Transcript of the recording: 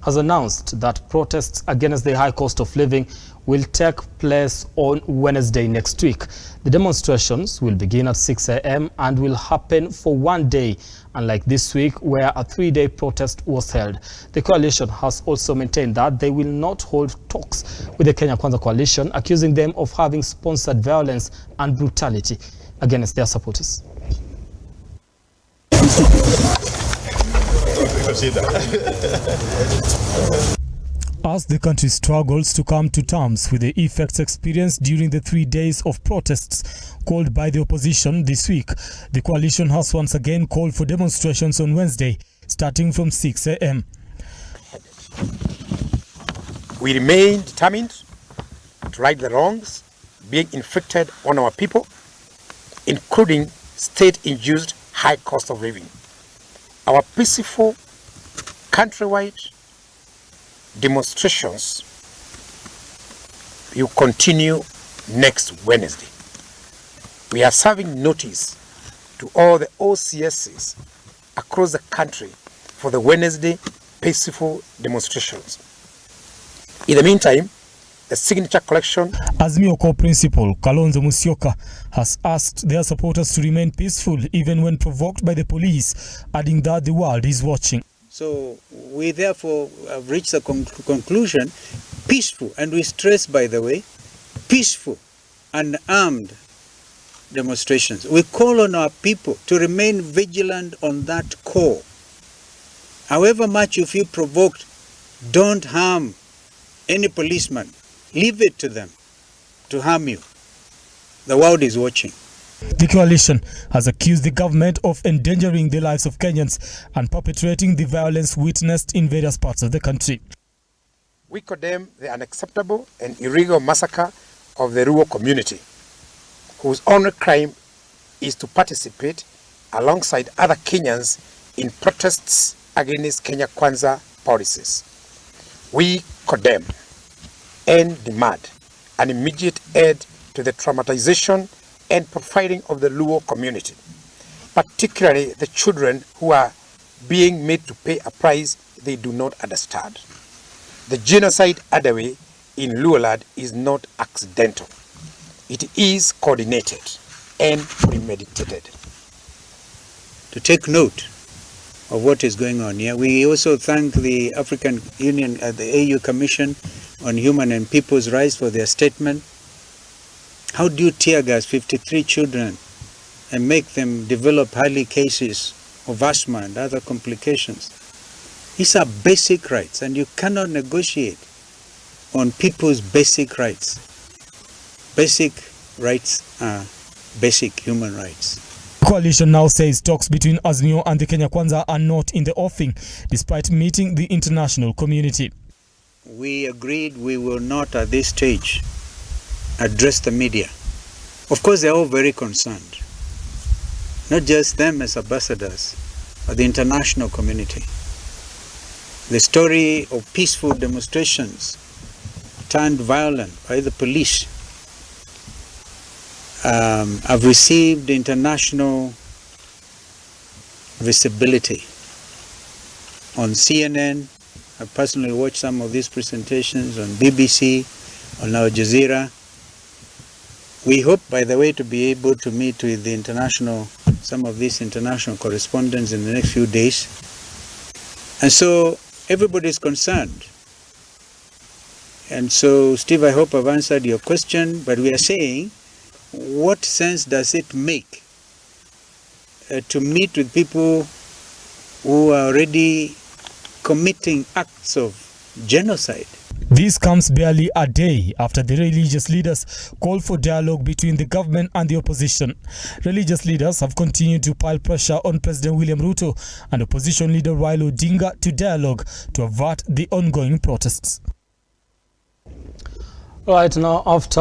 has announced that protests against the high cost of living will take place on Wednesday next week. The demonstrations will begin at 6 a.m. and will happen for one day, unlike this week where a 3-day protest was held. The coalition has also maintained that they will not hold talks with the Kenya Kwanza coalition, accusing them of having sponsored violence and brutality against their supporters. As the country struggles to come to terms with the effects experienced during the 3 days of protests called by the opposition this week, the coalition has once again called for demonstrations on Wednesday, starting from 6 a.m. We remain determined to right the wrongs being inflicted on our people, including state-induced high cost of living. Our peaceful countrywide demonstrations will continue next Wednesday. We are serving notice to all the OCSs across the country for the Wednesday peaceful demonstrations. In the meantime, the signature collection. Azimio co-principal Kalonzo Musyoka has asked their supporters to remain peaceful even when provoked by the police, adding that the world is watching. So we therefore have reached the conclusion, peaceful, and we stress, by the way, peaceful and armed demonstrations. We call on our people to remain vigilant on that core. However much you feel provoked, don't harm any policeman. Leave it to them to harm you. The world is watching. The coalition has accused the government of endangering the lives of Kenyans and perpetrating the violence witnessed in various parts of the country. We condemn the unacceptable and illegal massacre of the rural community, whose only crime is to participate alongside other Kenyans in protests against Kenya Kwanza policies. We condemn and demand an immediate end to the traumatization and profiling of the Luo community, particularly the children who are being made to pay a price they do not understand. The genocide underway in Luoland is not accidental. It is coordinated and premeditated. To take note of what is going on here, we also thank the African Union, the AU Commission on Human and People's Rights for their statement. How do you tear gas 53 children and make them develop highly cases of asthma and other complications? These are basic rights, and you cannot negotiate on people's basic rights. Basic rights are basic human rights. Coalition now says talks between Azimio and the Kenya Kwanza are not in the offing, despite meeting the international community. We agreed we will not at this stage address the media. Of course, they're all very concerned. Not just them as ambassadors, but the international community. The story of peaceful demonstrations turned violent by the police have received international visibility. On CNN, I personally watched some of these presentations, on BBC, on Al Jazeera. We hope, by the way, to be able to meet with the some of these international correspondents in the next few days. And so everybody is concerned. And so, Steve, I hope I've answered your question, but we are saying, what sense does it make to meet with people who are already committing acts of genocide? This comes barely a day after the religious leaders called for dialogue between the government and the opposition. Religious leaders have continued to pile pressure on President William Ruto and opposition leader Raila Odinga to dialogue to avert the ongoing protests. Right now, after